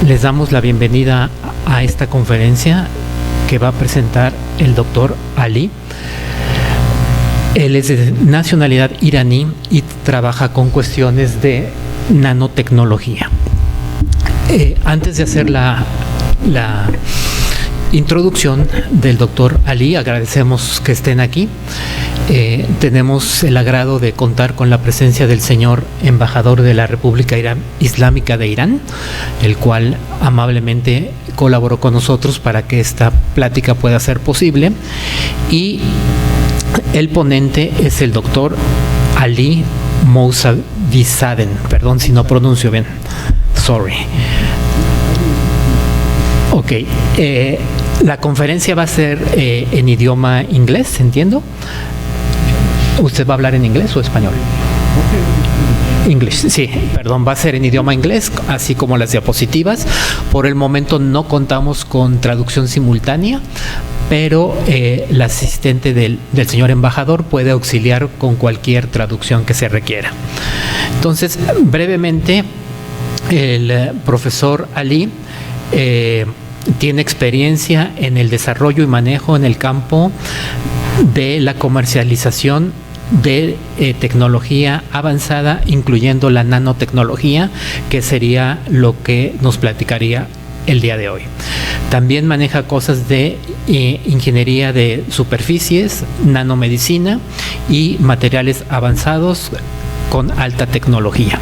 Les damos la bienvenida a esta conferencia que va a presentar el doctor Ali. Él es de nacionalidad iraní y trabaja con cuestiones de nanotecnología. Antes de hacer la introducción del doctor Ali, agradecemos que estén aquí. Tenemos el agrado de contar con la presencia del señor embajador de la República Islámica de Irán, el cual amablemente colaboró con nosotros para que esta plática pueda ser posible. Y el ponente es el doctor Ali Mousavizadeh. Perdón si no pronuncio bien. Sorry. Ok. La conferencia va a ser en idioma inglés, entiendo. ¿Usted va a hablar en inglés o español? English, sí, perdón, va a ser en idioma inglés, así como las diapositivas. Por el momento no contamos con traducción simultánea, pero el asistente del señor embajador puede auxiliar con cualquier traducción que se requiera. Entonces, brevemente, el profesor Ali tiene experiencia en el desarrollo y manejo en el campo de la comercialización de tecnología avanzada, incluyendo la nanotecnología, que sería lo que nos platicaría el día de hoy. También maneja cosas de ingeniería de superficies, nanomedicina y materiales avanzados con alta tecnología.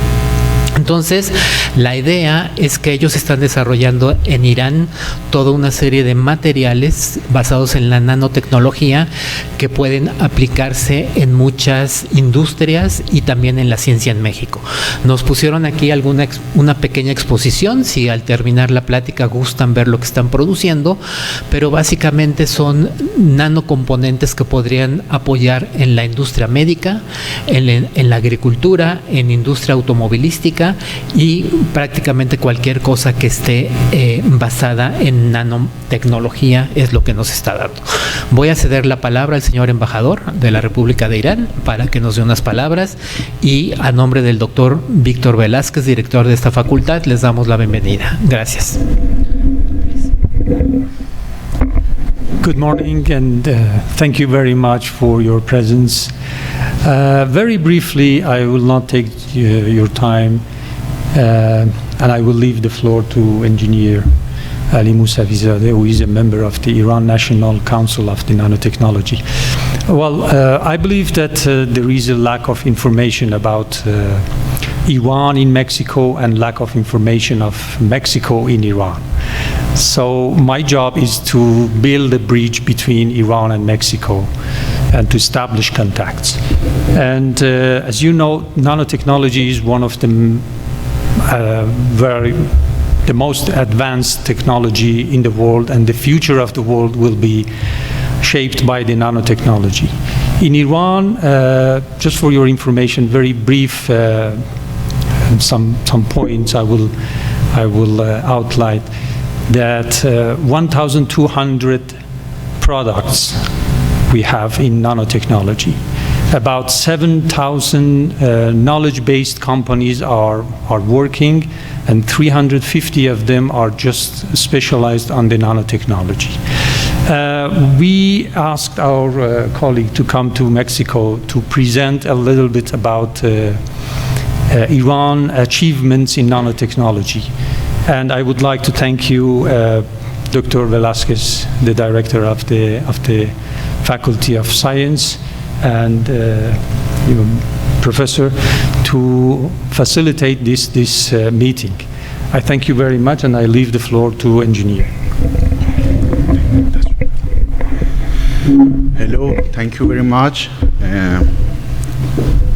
Entonces, la idea es que ellos están desarrollando en Irán toda una serie de materiales basados en la nanotecnología que pueden aplicarse en muchas industrias y también en la ciencia en México. Nos pusieron aquí una pequeña exposición, si al terminar la plática gustan ver lo que están produciendo, pero básicamente son nanocomponentes que podrían apoyar en la industria médica, en la agricultura, en industria automovilística y prácticamente cualquier cosa que esté basada en nanotecnología es lo que nos está dando. Voy a ceder la palabra al señor embajador de la República de Irán para que nos dé unas palabras, y a nombre del doctor Víctor Velázquez, director de esta facultad, les damos la bienvenida. Gracias. Good morning, and thank you very much for your presence. Very briefly, I will not take your time, and I will leave the floor to Engineer Ali Mousavizadeh, who is a member of the Iran National Council of the Nanotechnology. Well, I believe that there is a lack of information about Iran in Mexico and lack of information of Mexico in Iran. So my job is to build a bridge between Iran and Mexico and to establish contacts. And as you know, nanotechnology is one of the most advanced technology in the world, and the future of the world will be shaped by the nanotechnology. In Iran, just for your information, very brief, some points I will outline. That 1,200 products we have in nanotechnology. About 7,000 knowledge-based companies are working, and 350 of them are just specialized on the nanotechnology. We asked our colleague to come to Mexico to present a little bit about Iran achievements in nanotechnology. And I would like to thank you, Dr. Velázquez, the director of the Faculty of Science, and Professor, to facilitate this meeting. I thank you very much, and I leave the floor to Engineer. Hello, thank you very much,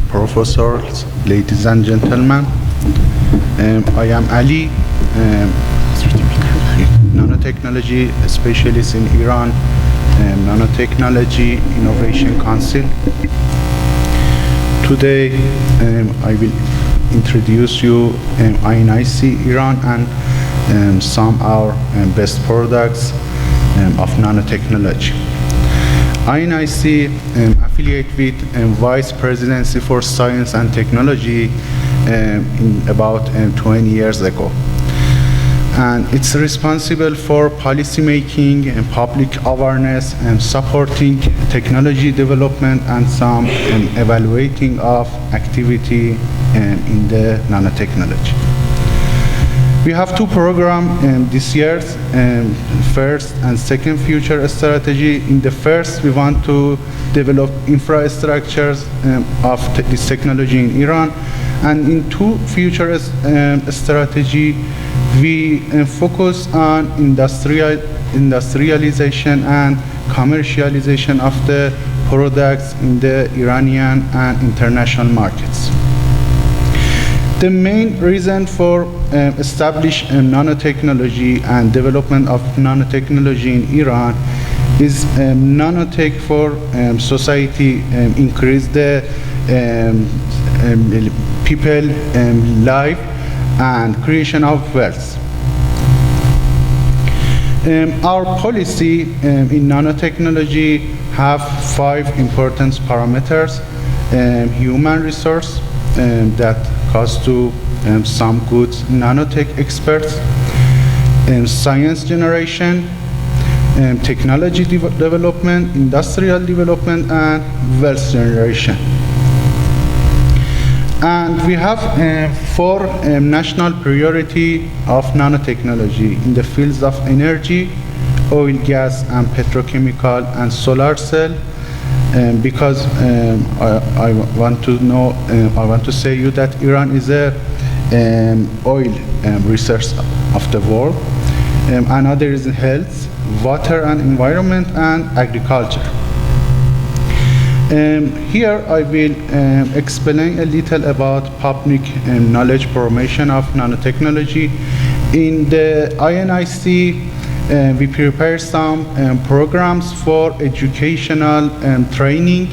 professors, ladies and gentlemen. I am Ali, nanotechnology specialist in Iran, Nanotechnology Innovation Council. Today I will introduce you INIC Iran and some of our best products of nanotechnology. INIC affiliate with Vice Presidency for Science and Technology about 20 years ago. and it's responsible for policy making and public awareness and supporting technology development and some evaluating of activity in the nanotechnology. We have two programs this year, first and second future strategy. In the first, we want to develop infrastructures of this technology in Iran, and in two future strategy, we focus on industrialization and commercialization of the products in the Iranian and international markets. The main reason for establish nanotechnology and development of nanotechnology in Iran is nanotech for society, increase the people life and creation of wealth. Our policy in nanotechnology have 5 important parameters: human resource that costs to some good nanotech experts, science generation, technology development, industrial development, and wealth generation. And we have 4 national priority of nanotechnology in the fields of energy, oil, gas, and petrochemical, and solar cell. Because I want to say you that Iran is a oil resource of the world. Another is health, water and environment, and agriculture. Here I will explain a little about public knowledge promotion of nanotechnology. In the INIC, we prepare some programs for educational training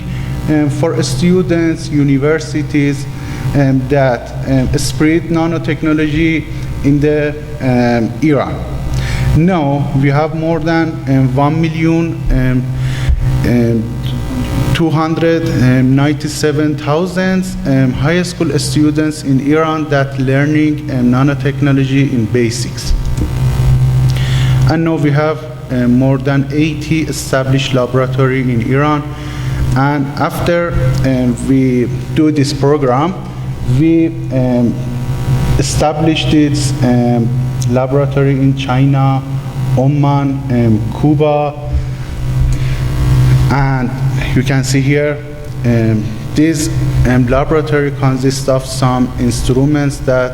for students, universities that spread nanotechnology in the Iran. Now we have more than 1,297,000 high school students in Iran that learning nanotechnology in basics. And now we have more than 80 established laboratories in Iran. And after we do this program, we established this laboratory in China, Oman, Cuba, and you can see here this laboratory consists of some instruments that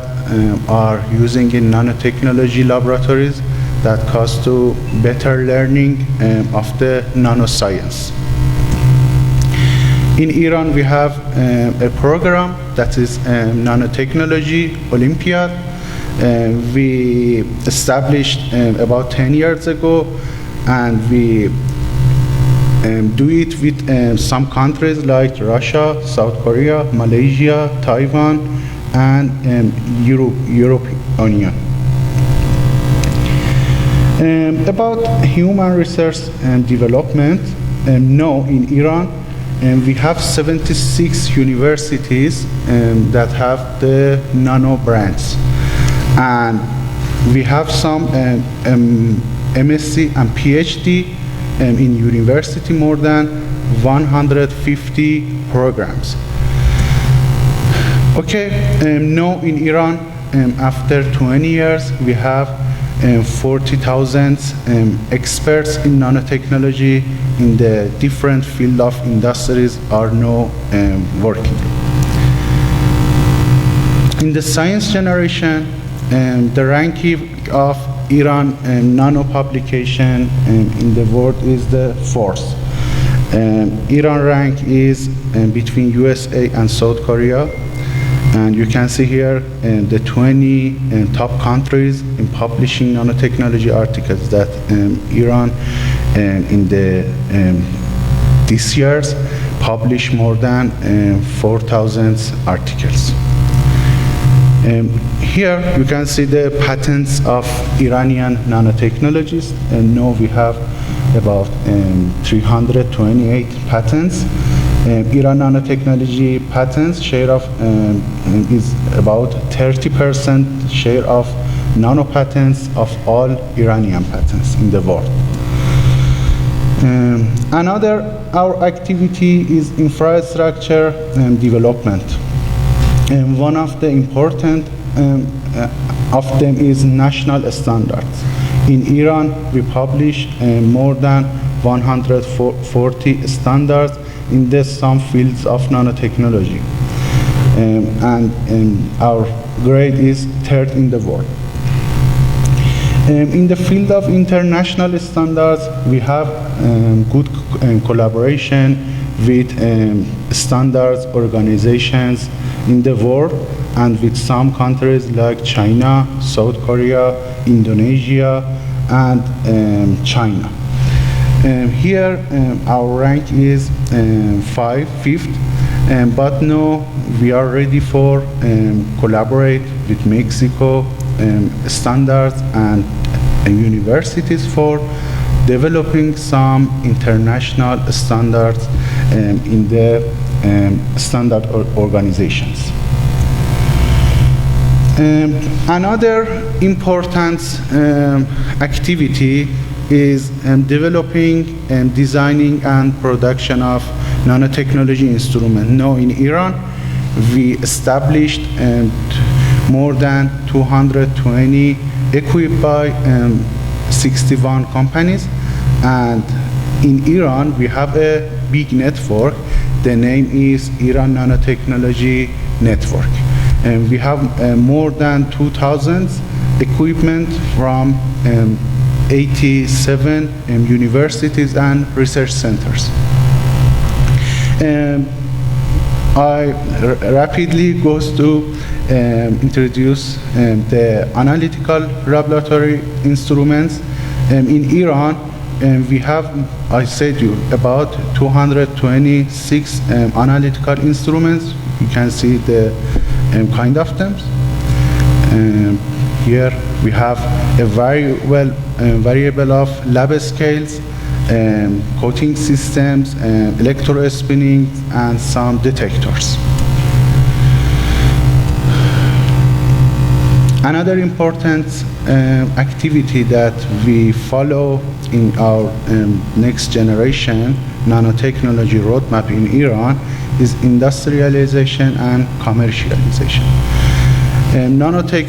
are using in nanotechnology laboratories that cost to better learning of the nanoscience. In Iran, we have a program that is Nanotechnology Olympiad. We established about 10 years ago, and we do it with some countries like Russia, South Korea, Malaysia, Taiwan, and European Union. About human resource and development, now in Iran, we have 76 universities that have the nano branch, and we have some MSc and PhD in university, more than 150 programs. Okay, now in Iran, after 20 years, we have 40,000 experts in nanotechnology in the different field of industries are now working. In the science generation, the ranking of Iran nano publication in the world is the 4th. Iran rank is between USA and South Korea. And you can see here the 20 top countries in publishing nanotechnology articles that Iran in the this year's published more than 4,000 articles. Here you can see the patents of Iranian nanotechnologists, and now we have about 328 patents. Iran nanotechnology patents share of is about 30% share of nano patents of all Iranian patents in the world. Another, our activity is infrastructure development. And one of the important of them is national standards. In Iran, we publish more than 140 standards in some fields of nanotechnology. And our grade is third in the world. In the field of international standards, we have good collaboration with standards organizations in the world and with some countries like China, South Korea, Indonesia, and China. Here, our rank is fifth, but now we are ready for collaborate with Mexico standards and universities for developing some international standards in the standard organizations. Another important activity is developing and designing and production of nanotechnology instruments. Now in Iran, we established more than 220 equipped by 61 companies, and in Iran we have a big network. The name is Iran Nanotechnology Network, and we have more than 2,000 equipment from 87 universities and research centers. I rapidly goes to introduce the analytical laboratory instruments. In Iran, we have, I said you, about 226 analytical instruments. You can see the kind of them. Here we have a variable of lab scales, coating systems, electrospinning, and some detectors. Another important activity that we follow in our next generation nanotechnology roadmap in Iran is industrialization and commercialization. Nanotech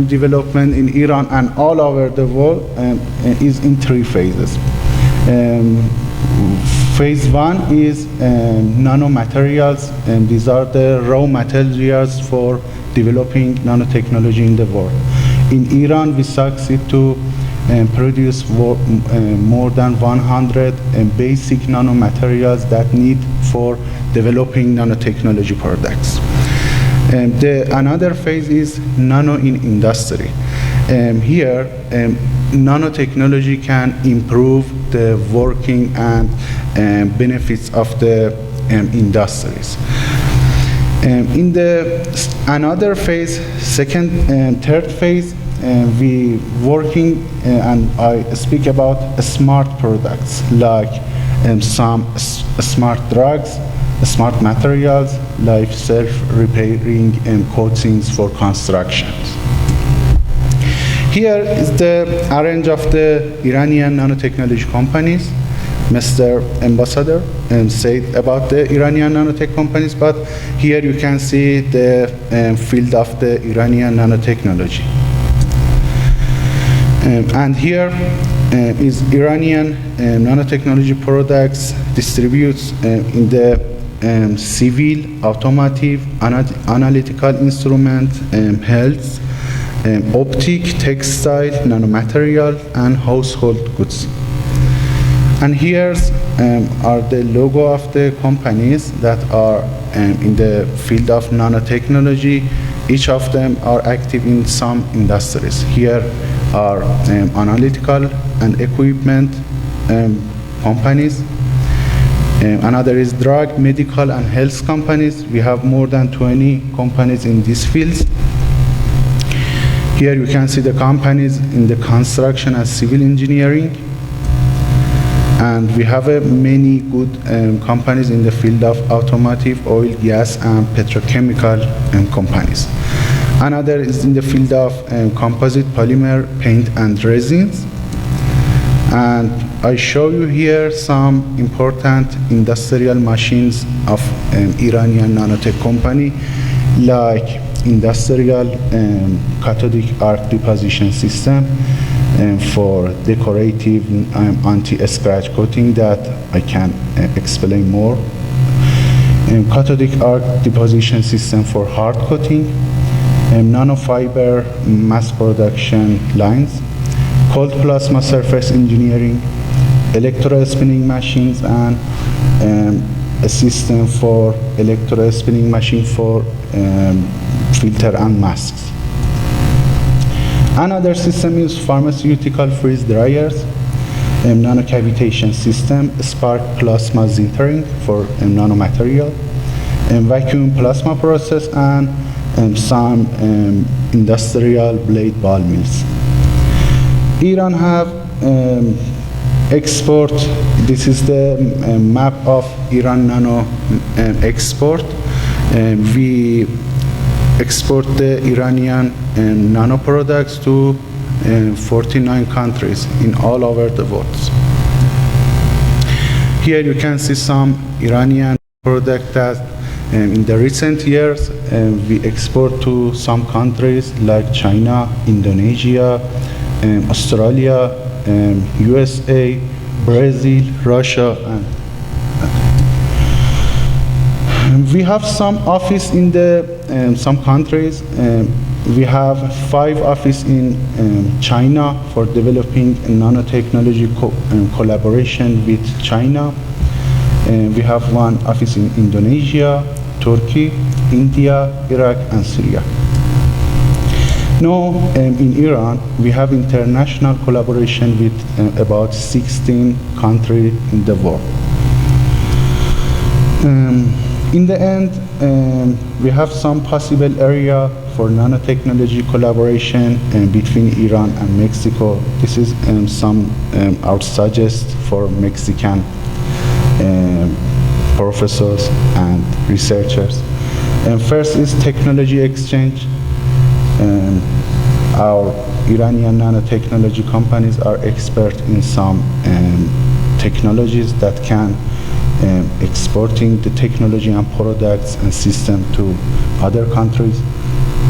development in Iran and all over the world is in three phases. Phase one is nanomaterials, and these are the raw materials for developing nanotechnology in the world. In Iran, we succeed to produce more than 100 basic nanomaterials that need for developing nanotechnology products. Another phase is nano in industry. Here, nanotechnology can improve the working and benefits of the industries. In the another phase, second and third phase, we working and I speak about smart products like some smart drugs, smart materials like self-repairing coatings for constructions. Here is the range of the Iranian nanotechnology companies. Mr. Ambassador said about the Iranian nanotech companies, but here you can see the field of the Iranian nanotechnology. And here is Iranian nanotechnology products distributes in the civil, automotive, analytical instrument, health, optic, textile, nanomaterial, and household goods. And here are the logo of the companies that are in the field of nanotechnology. Each of them are active in some industries. Here are analytical and equipment companies. Another is drug, medical, and health companies. We have more than 20 companies in these fields. Here you can see the companies in the construction and civil engineering. And we have many good companies in the field of automotive, oil, gas, and petrochemical companies. Another is in the field of composite polymer paint and resins. And I show you here some important industrial machines of Iranian nanotech company, like industrial cathodic arc deposition system for decorative anti-scratch coating that I can explain more. Cathodic arc deposition system for hard coating, nanofiber mass production lines, cold plasma surface engineering, electro-spinning machines, and a system for electro-spinning machine for filter and masks. Another system is pharmaceutical freeze dryers, nanocavitation system, spark plasma sintering for nanomaterial, vacuum plasma process, and some industrial blade ball mills. Iran have export. This is the map of Iran nano export. We export the Iranian nano products to 49 countries in all over the world. Here you can see some Iranian products that in the recent years we export to some countries like China, Indonesia, Australia, USA, Brazil, Russia, and we have some office in the some countries. We have 5 offices in China for developing nanotechnology collaboration with China. We have 1 office in Indonesia, Turkey, India, Iraq, and Syria. Now, in Iran, we have international collaboration with about 16 countries in the world. In the end, we have some possible area for nanotechnology collaboration between Iran and Mexico. This is some our suggest for Mexican professors and researchers. First is technology exchange. Our Iranian nanotechnology companies are expert in some technologies that can exporting the technology and products and system to other countries.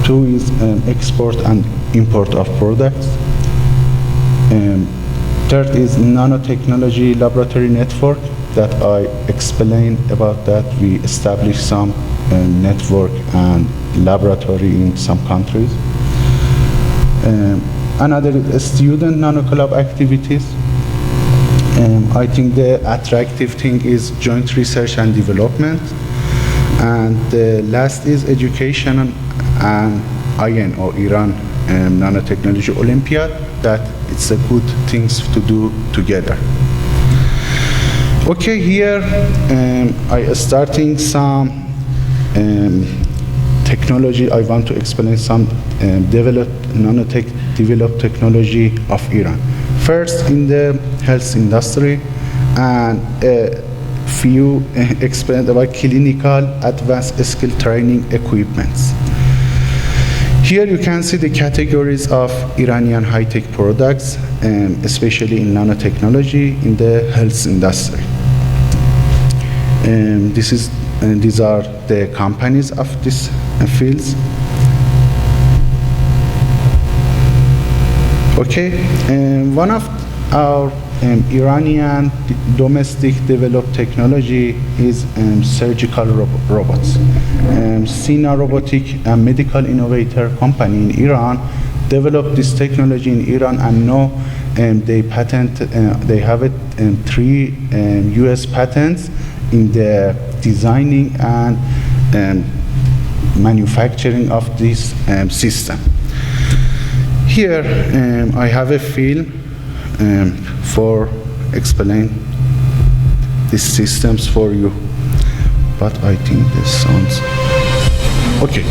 2 is export and import of products. 3rd is nanotechnology laboratory network that I explained about that. We established some network and laboratory in some countries. Another is student nanoclub activities. I think the attractive thing is joint research and development. And the last is education and IN or Iran Nanotechnology Olympiad, that it's a good things to do together. Okay, here I starting some technology. I want to explain some nanotech developed technology of Iran. First, in the health industry, and a few explained about clinical advanced skill training equipments. Here you can see the categories of Iranian high-tech products, especially in nanotechnology in the health industry. These are the companies of these fields. Okay, one of our Iranian domestic developed technology is surgical robots. Sina Robotic, a medical innovator company in Iran, developed this technology in Iran, and now they have it 3 US patents in the designing and manufacturing of this system. Here I have a film for explain these systems for you, but I think this sounds okay.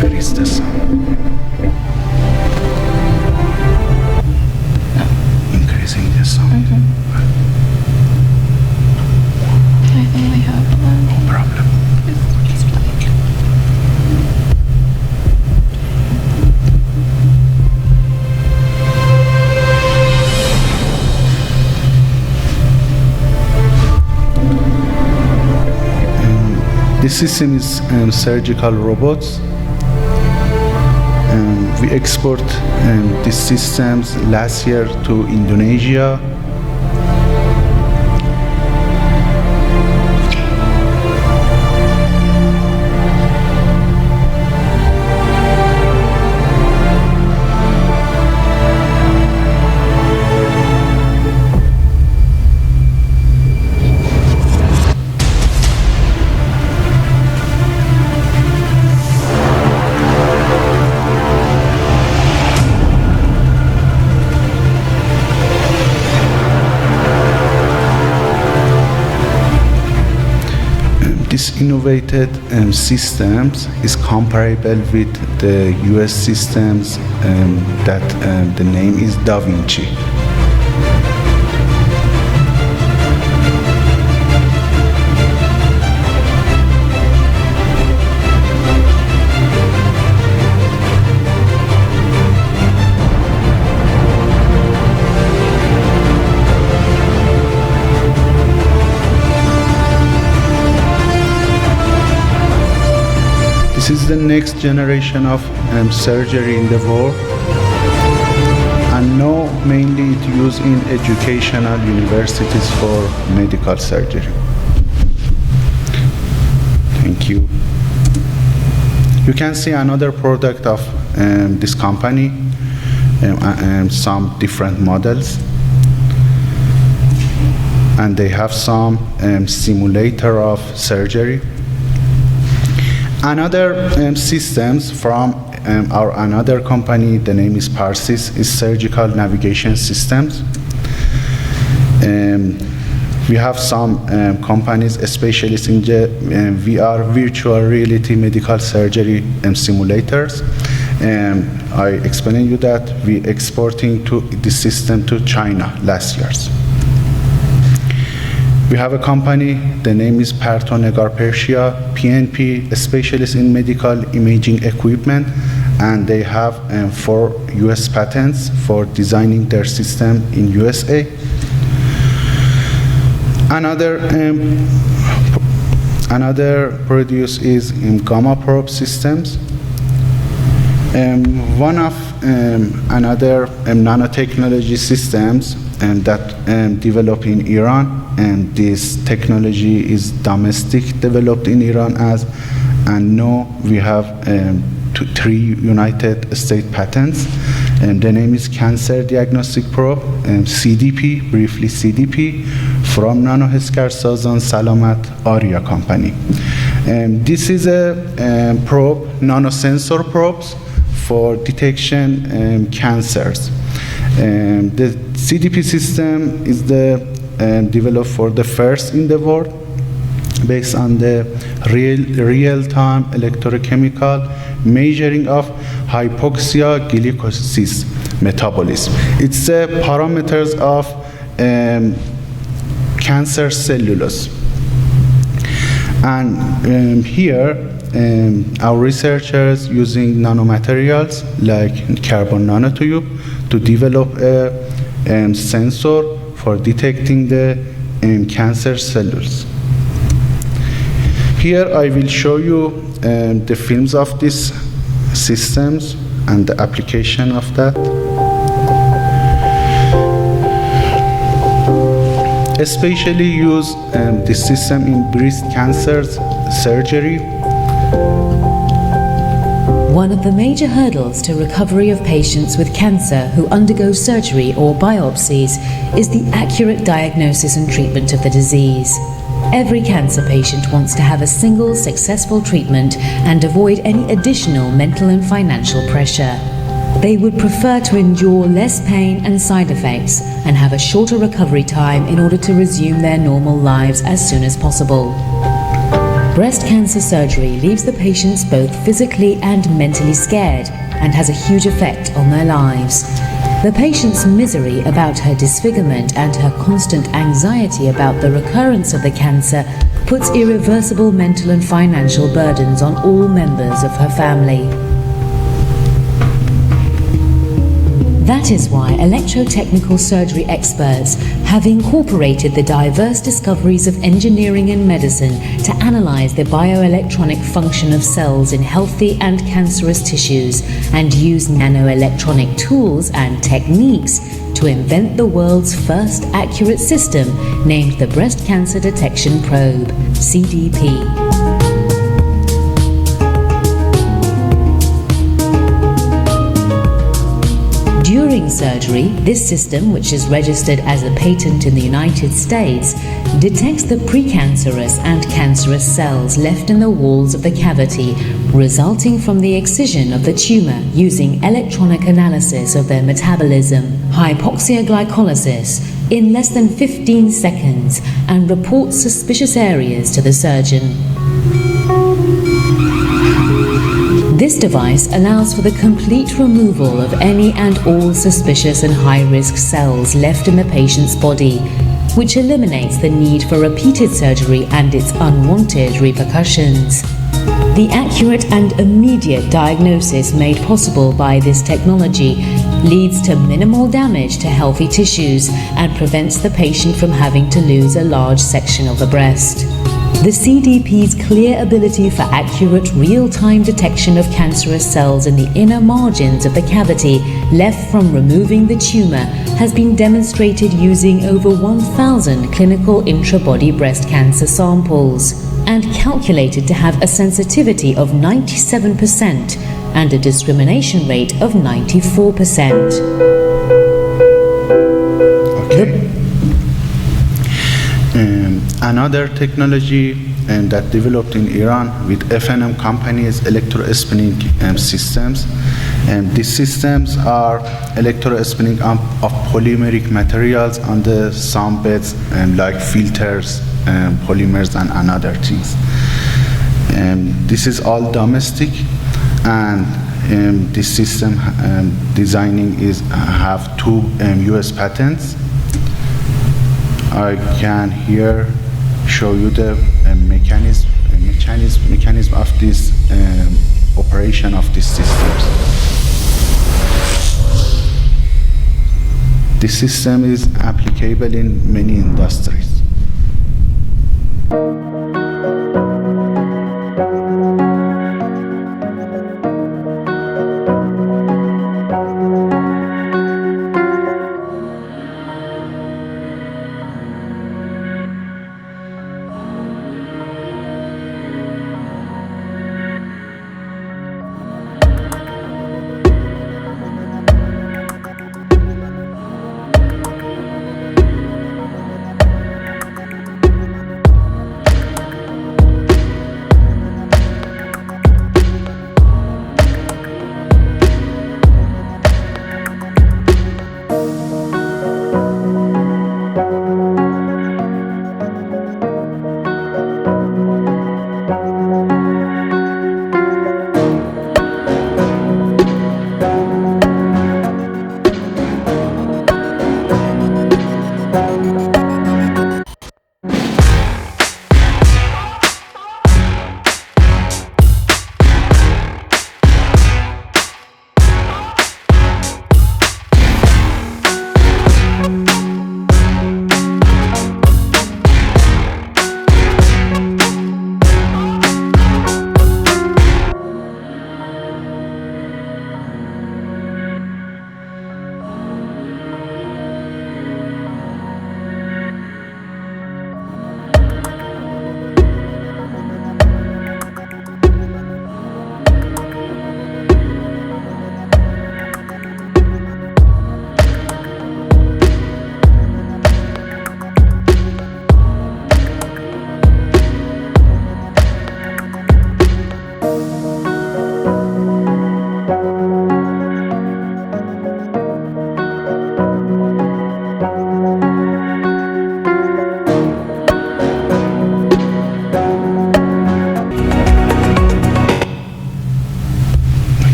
Where is the sound? Increasing the sound. I only have one. No problem. This system is surgical robots. We export these systems last year to Indonesia. This innovated systems is comparable with the US systems that the name is Da Vinci. This is the next generation of surgery in the world, and now mainly it's used in educational universities for medical surgery. Thank you. You can see another product of this company, some different models, and they have some simulator of surgery. Another systems from our another company, the name is Parsis, is surgical navigation systems. We have some companies, specialists in VR, virtual reality medical surgery simulators. I explained you that we exporting to this system to China last year. We have a company, the name is Parto Negar Persia, PNP, a specialist in medical imaging equipment, and they have 4 US patents for designing their system in USA. Another produce is gamma probe systems. One of another nanotechnology systems that developed in Iran, and this technology is domestic developed in Iran and now we have 3 United States patents, and the name is Cancer Diagnostic Probe, CDP, briefly CDP, from Nanoheskar Sazan Salamat Arya company. This is a probe, nanosensor probes for detection cancers. The CDP system is developed for the first in the world based on the real-time electrochemical measuring of hypoxia glycolysis metabolism. It's parameters of cancer cellulose. And here our researchers using nanomaterials like carbon nanotube to develop a sensor for detecting the cancer cells. Here I will show you the films of these systems and the application of that. Especially use this system in breast cancer surgery. One of the major hurdles to recovery of patients with cancer who undergo surgery or biopsies is the accurate diagnosis and treatment of the disease. Every cancer patient wants to have a single successful treatment and avoid any additional mental and financial pressure. They would prefer to endure less pain and side effects and have a shorter recovery time in order to resume their normal lives as soon as possible. Breast cancer surgery leaves the patients both physically and mentally scared and has a huge effect on their lives. The patient's misery about her disfigurement and her constant anxiety about the recurrence of the cancer puts irreversible mental and financial burdens on all members of her family. That is why electrotechnical surgery experts have incorporated the diverse discoveries of engineering and medicine to analyze the bioelectronic function of cells in healthy and cancerous tissues and use nanoelectronic tools and techniques to invent the world's first accurate system named the Breast Cancer Detection Probe, CDP. During surgery, this system, which is registered as a patent in the United States, detects the precancerous and cancerous cells left in the walls of the cavity resulting from the excision of the tumor using electronic analysis of their metabolism, hypoxia glycolysis, in less than 15 seconds and reports suspicious areas to the surgeon. This device allows for the complete removal of any and all suspicious and high-risk cells left in the patient's body, which eliminates the need for repeated surgery and its unwanted repercussions. The accurate and immediate diagnosis made possible by this technology leads to minimal damage to healthy tissues and prevents the patient from having to lose a large section of the breast. The CDP's clear ability for accurate real-time detection of cancerous cells in the inner margins of the cavity left from removing the tumor has been demonstrated using over 1,000 clinical intrabody breast cancer samples and calculated to have a sensitivity of 97% and a discrimination rate of 94%. Okay. Another technology that developed in Iran with F&M companies, electrospinning systems. These systems are electrospinning of polymeric materials on the some beds like filters, polymers and other things. This is all domestic, and this system designing have 2 US patents. I can here show you the mechanism of this operation of these systems. This system is applicable in many industries.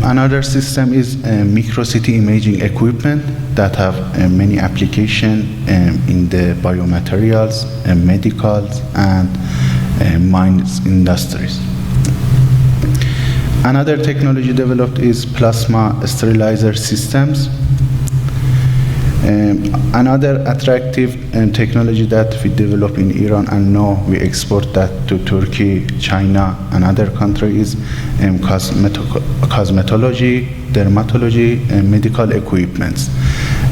Another system is microcity imaging equipment that have many applications in the biomaterials, medicals, and mines industries. Another technology developed is plasma sterilizer systems. Another attractive technology that we develop in Iran and now we export that to Turkey, China, and other countries is cosmetology, dermatology, and medical equipments.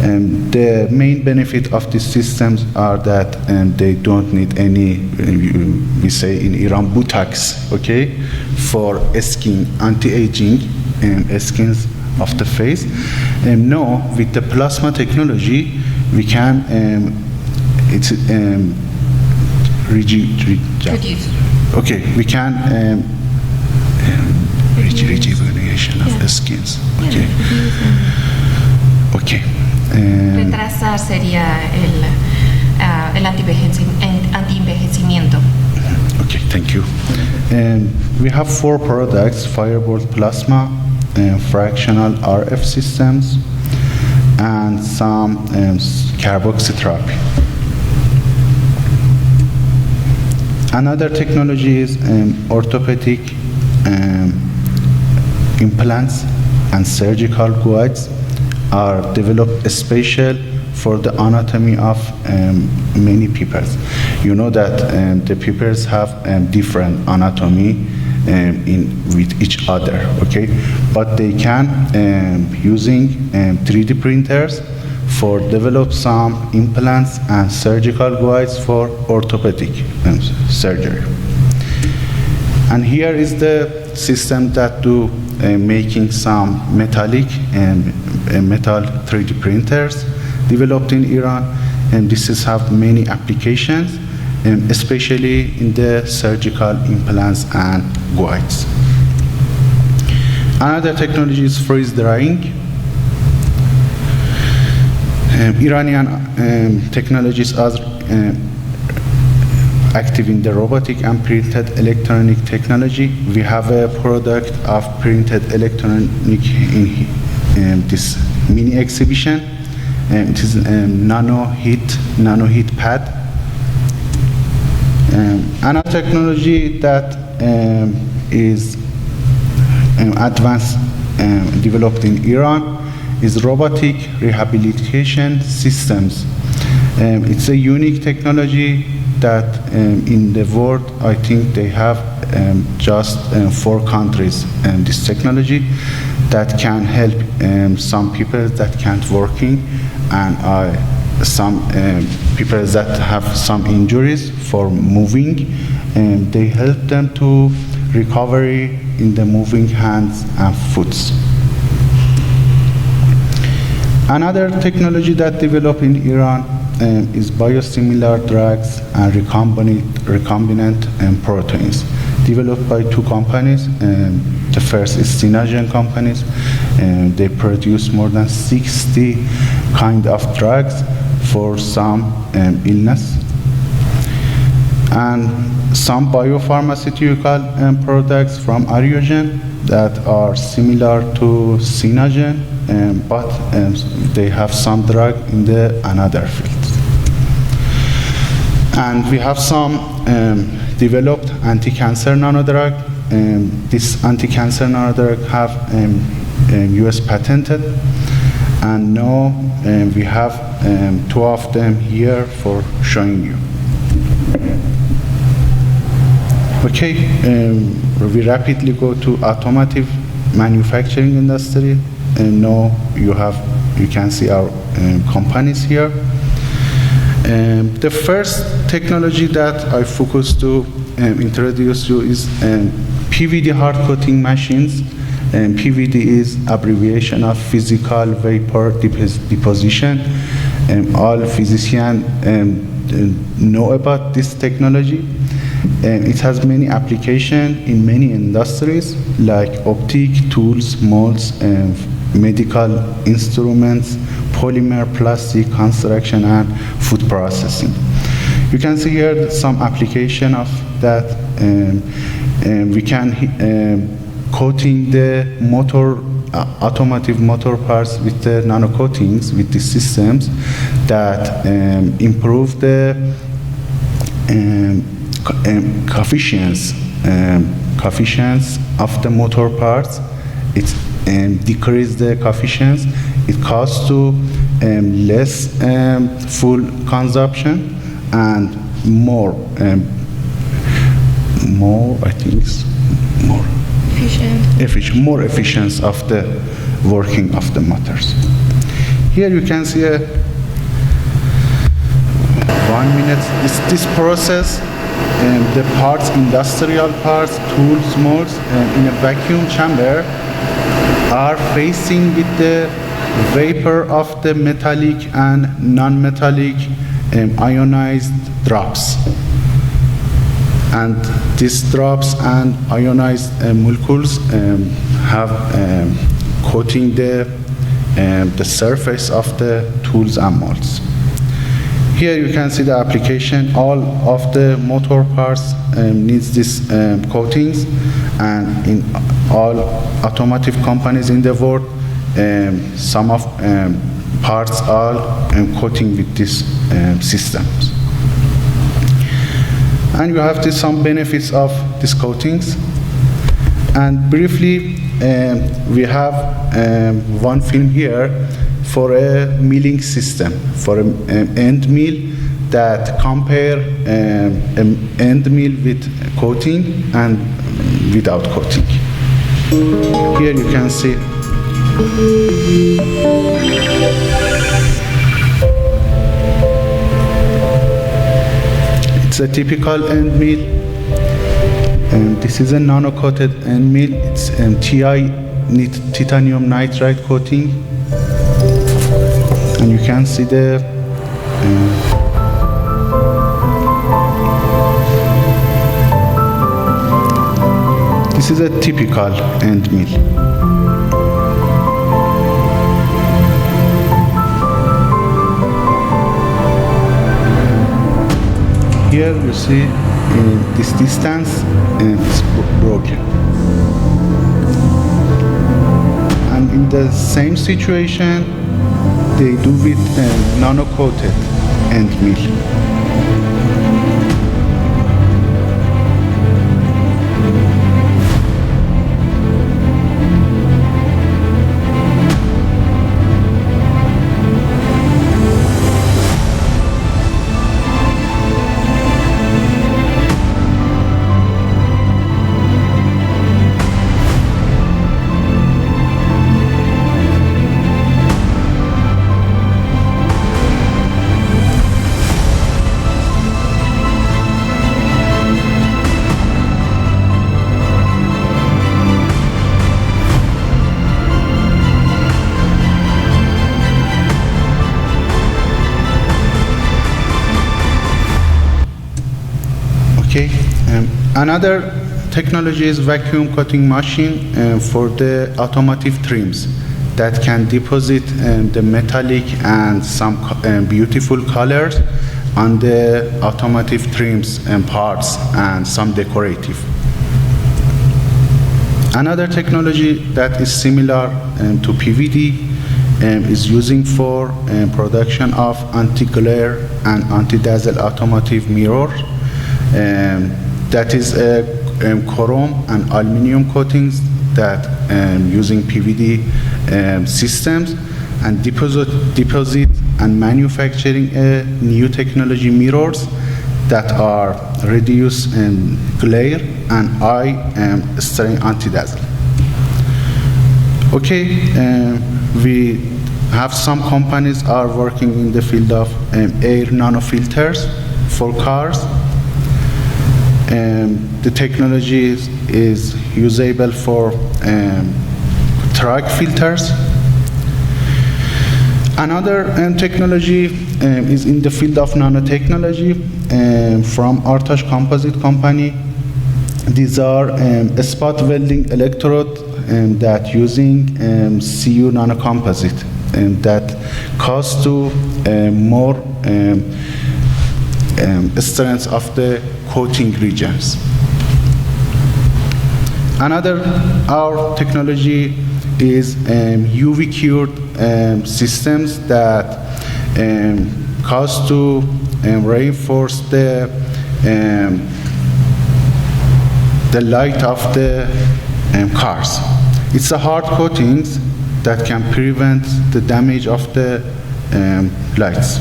The main benefit of these systems are that they don't need any, we say in Iran, Botox, okay, for skin, anti-aging skins of the face. Now, with the plasma technology, we can reduce. Okay, we can rejuvenation of the skins. Okay. Okay. Retrasar sería el anti-envejecimiento. Okay, thank you. We have 4 products: Firebolt Plasma, fractional RF systems, and some carboxytherapy. Another technology is orthopedic implants and surgical guides are developed special for the anatomy of many people. You know that the people have different anatomy with each other, okay? But they can, using 3D printers, for develop some implants and surgical guides for orthopedic surgery. And here is the system that do making some metallic and metal 3D printers developed in Iran, and this is have many applications, especially in the surgical implants and guides. Another technology is freeze drying. Iranian technologies are active in the robotic and printed electronic technology. We have a product of printed electronic in this mini exhibition. It is nano heat pad. Another technology that is advanced, developed in Iran, is robotic rehabilitation systems. It's a unique technology that in the world, I think they have just 4 countries this technology that can help some people that can't working, and some people that have some injuries for moving, and they help them to recovery in the moving hands and foot. Another technology that developed in Iran is biosimilar drugs and recombinant proteins, developed by 2 companies. The first is Synagen companies. They produce more than 60 kind of drugs for some illness. And some biopharmaceutical products from Ariogen that are similar to Synagen, but they have some drug in the another field. And we have some developed anti-cancer nanodrug. This anti-cancer nanodrug have US patented, and now we have 2 of them here for showing you. Okay, we rapidly go to automotive manufacturing industry, and now you can see our companies here. The first technology that I focus to introduce you is PVD hard coating machines. PVD is abbreviation of physical vapor deposition. All physicians know about this technology. It has many applications in many industries like optic, tools, molds, medical instruments, polymer, plastic, construction, and food processing. You can see here some application of that. We can coating the motor automotive motor parts with the nano coatings, with these systems that improve the coefficients of the motor parts. It decrease the coefficients. It costs to less fuel consumption and more I think more efficient of the working of the motors. Here you can see a 1 minute. This process, the parts, industrial parts, tools, molds, in a vacuum chamber are facing with the vapor of the metallic and non-metallic ionized drops. And these drops and ionized molecules have coating the surface of the tools and molds. Here you can see the application. All of the motor parts needs these coatings, and in all automotive companies in the world, some of parts are coating with these systems. And you have some benefits of these coatings. And briefly, we have one film here for a milling system, for an end mill that compare an end mill with coating and without coating. Here you can see it's a typical end mill, and this is a nano-coated end mill. It's TI, titanium nitride coating, and you can see the this is a typical end mill. Here you see this distance is broken. And in the same situation, they do with nano-coated end mill. Okay. Another technology is vacuum coating machine for the automotive trims that can deposit the metallic and some beautiful colors on the automotive trims and parts and some decorative. Another technology that is similar to PVD is using for production of anti-glare and anti-dazzle automotive mirror. That is chrome and aluminum coatings that using PVD systems and deposit and manufacturing new technology mirrors that are reduce glare and eye strain anti-dazzle. Okay, we have some companies are working in the field of air nanofilters for cars. The technology is usable for truck filters. Another technology is in the field of nanotechnology from Artash Composite Company. These are spot welding electrode that using CU nanocomposite that cause to more strength of the coating regions. Another, our technology is UV cured systems that cause to reinforce the light of the cars. It's a hard coatings that can prevent the damage of the lights.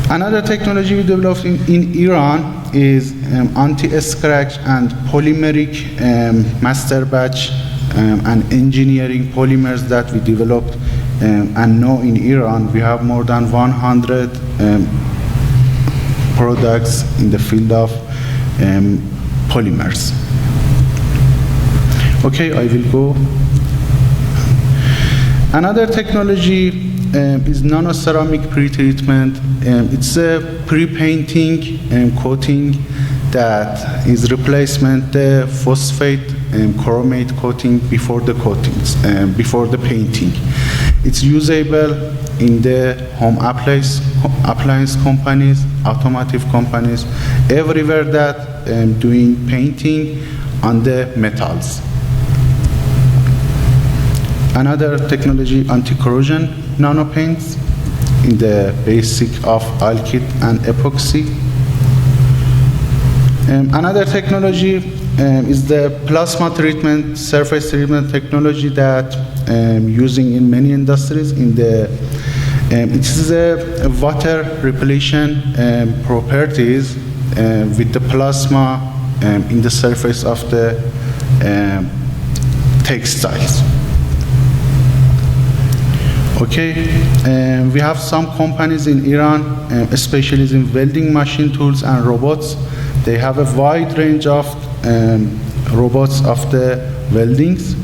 Another technology we developed in Iran is anti-scratch and polymeric master batch and engineering polymers that we developed. And now in Iran we have more than 100 products in the field of polymers. Okay, I will go. Another technology is nanoceramic pre-treatment. It's a pre-painting coating that is replacement the phosphate chromate coating before the coatings, before the painting. It's usable in the home appliance companies, automotive companies, everywhere that doing painting on the metals. Another technology, anti-corrosion nanopaints in the basic of alkyd and epoxy. Another technology is the plasma treatment, surface treatment technology that using in many industries. It is a water repellent properties with the plasma in the surface of the textiles. Okay, we have some companies in Iran, especially in welding machine tools and robots. They have a wide range of robots of the weldings.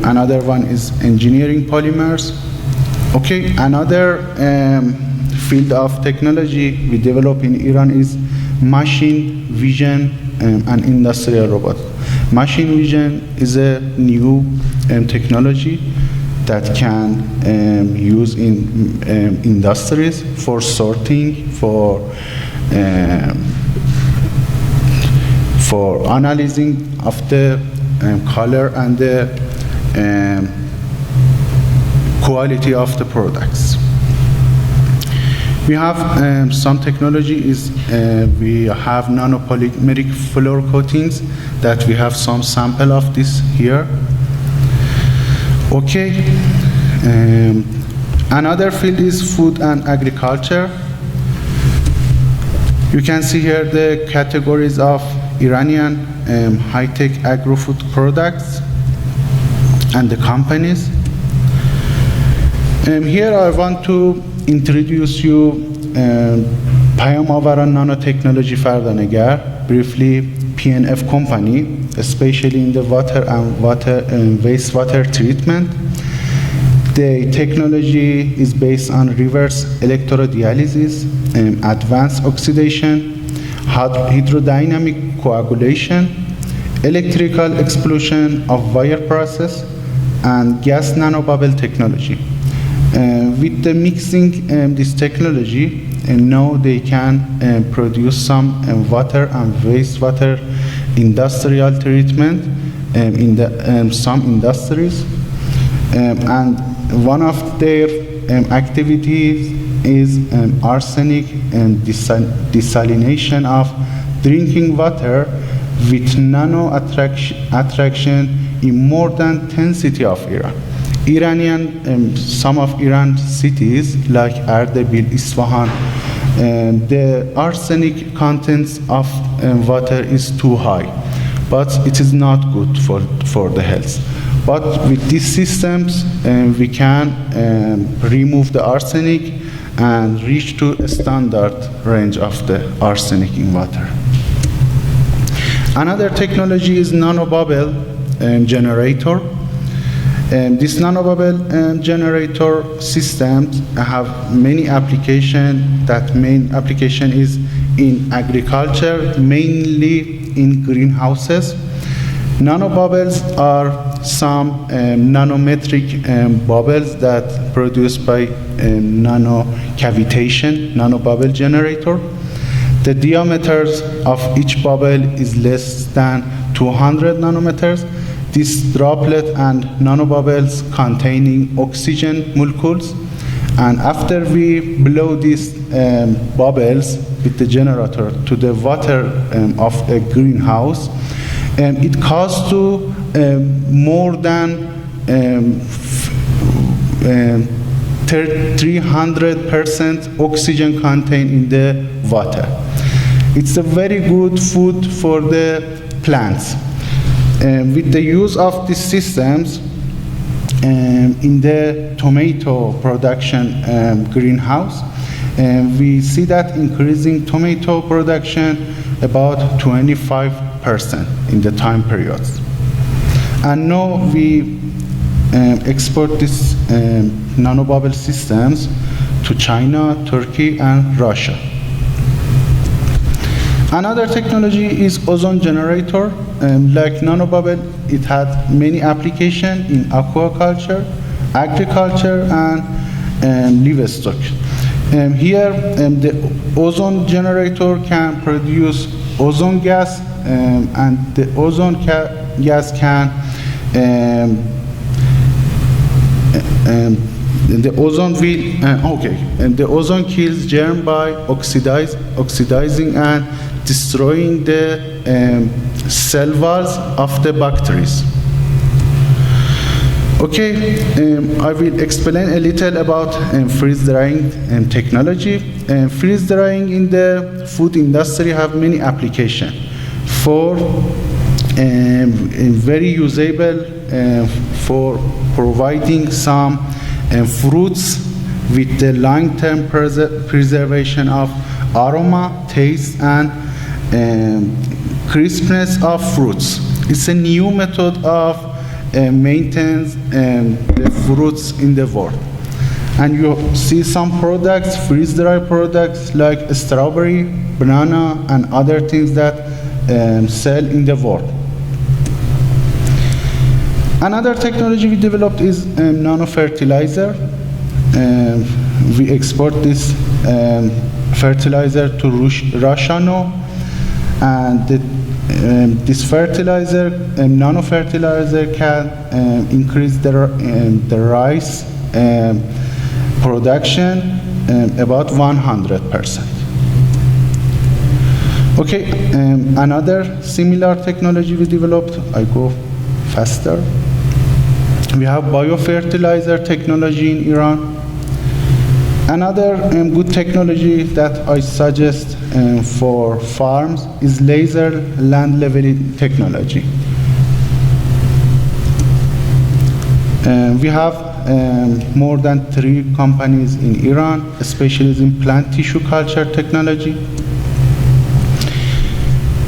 Another one is engineering polymers. Okay, another field of technology we develop in Iran is machine vision and industrial robots. Machine vision is a new technology that can use in industries for sorting, for analyzing of the color and the quality of the products. We have some technology is we have nanopolymeric floor coatings that we have some sample of this here. Okay, another field is food and agriculture. You can see here the categories of Iranian high-tech agro-food products and the companies. Here I want to introduce you پیام آوران Nanotechnology Fardanagar, briefly PNF company, especially in the water and wastewater treatment. The technology is based on reverse electrodialysis, advanced oxidation, hydrodynamic coagulation, electrical explosion of wire process, and gas nanobubble technology. With the mixing this technology, and now they can produce some water and wastewater industrial treatment in the some industries, and one of their activities is arsenic and desalination of drinking water with nano attraction in more than 10 cities of Iran. Some of Iran cities like Ardabil, Isfahan, the arsenic contents of water is too high, but it is not good for the health. But with these systems, we can remove the arsenic and reach to a standard range of the arsenic in water. Another technology is nanobubble generator. This nanobubble generator systems have many applications. That main application is in agriculture, mainly in greenhouses. Nanobubbles are some nanometric bubbles that produced by nanocavitation, nanobubble generator. The diameters of each bubble is less than 200 nanometers. This droplet and nanobubbles containing oxygen molecules. And after we blow these bubbles with the generator to the water of a greenhouse, it costs to more than 300% oxygen content in the water. It's a very good food for the plants. With the use of these systems in the tomato production greenhouse, we see that increasing tomato production about 25% in the time periods. And now we export these nanobubble systems to China, Turkey, and Russia. Another technology is ozone generator. Like nanobubble, it had many applications in aquaculture, agriculture, and livestock. Here, the ozone generator can produce ozone gas, and the ozone gas can the ozone will and the ozone kills germ by oxidizing and destroying the cell walls of the bacteria. Okay, I will explain a little about freeze drying technology. Freeze drying in the food industry have many applications. For very usable for providing some fruits with the long-term preservation of aroma, taste, and crispness of fruits. It's a new method of maintenance the fruits in the world. And you see some products, freeze-dry products like strawberry, banana, and other things that sell in the world. Another technology we developed is nano-fertilizer. We export this fertilizer to Russia now, and this fertilizer, nano-fertilizer, can increase the rice production about 100%. Okay, another similar technology we developed, I go faster. We have biofertilizer technology in Iran. Another good technology that I suggest for farms is laser land leveling technology. We have more than 3 companies in Iran, especially in plant tissue culture technology.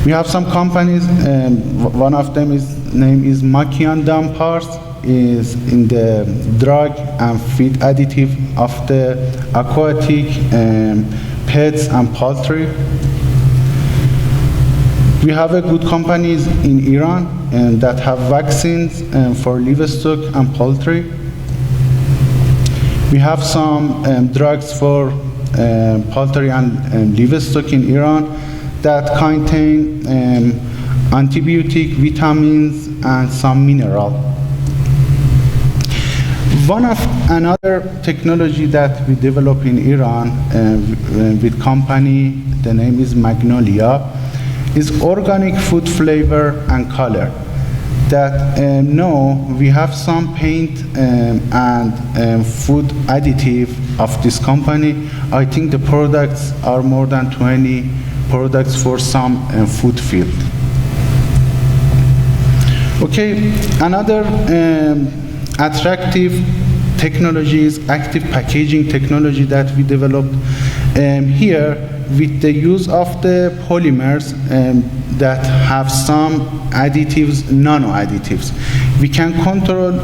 We have some companies, one of them name is Makian Dampars, is in the drug and feed additive of the aquatic pets and poultry. We have a good companies in Iran that have vaccines for livestock and poultry. We have some drugs for poultry and livestock in Iran that contain antibiotic, vitamins, and some mineral. Another technology that we develop in Iran with company, the name is Magnolia, is organic food flavor and color. That now we have some paint and food additive of this company. I think the products are more than 20 products for some food field. Okay, another attractive technology is active packaging technology that we developed here with the use of the polymers that have some additives, nano additives. We can control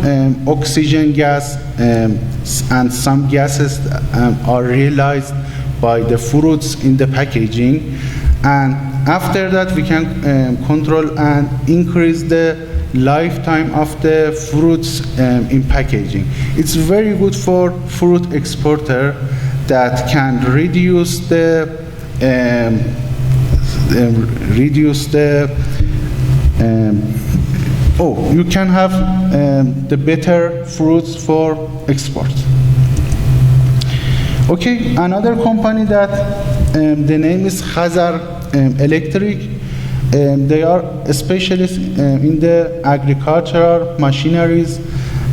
oxygen gas and some gases are realized by the fruits in the packaging, and after that we can control and increase the lifetime of the fruits in packaging. It's very good for fruit exporter that can reduce the reduce the you can have the better fruits for export. Okay, another company that the name is Khazar Electric. They are specialists in the agricultural machineries.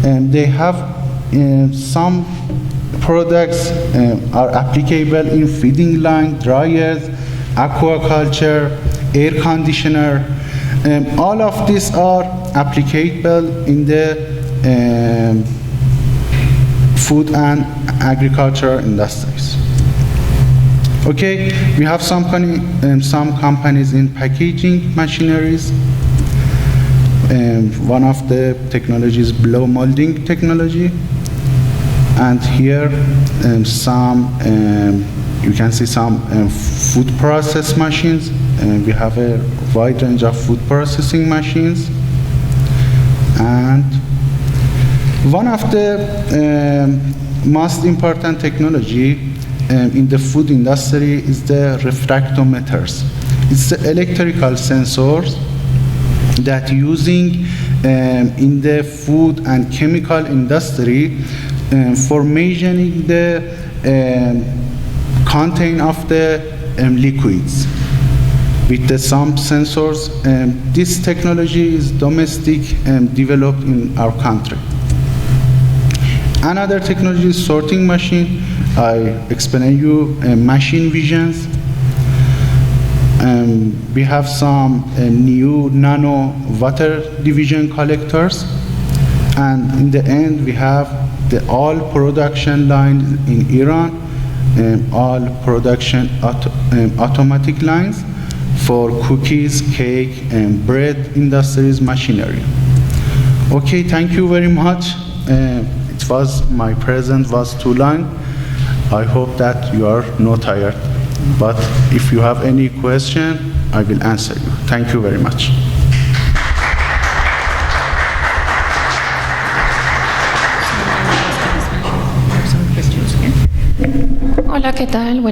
They have some products are applicable in feeding line, dryers, aquaculture, air conditioner. All of these are applicable in the food and agricultural industries. Okay, we have some companies in packaging machineries. One of the technologies is blow molding technology. And here you can see some food process machines. We have a wide range of food processing machines. And one of the most important technology in the food industry is the refractometers. It's the electrical sensors that using in the food and chemical industry for measuring the content of the liquids. With some sensors, this technology is domestic developed in our country. Another technology is sorting machine. I explain you machine visions. We have some new nano water division collectors, and in the end we have the all production lines in Iran, all production automatic lines for cookies, cake, and bread industries machinery. Okay, thank you very much. It was my present was too long. I hope that you are not tired. But if you have any question, I will answer you. Thank you very much. Hola, ¿qué tal? Buenas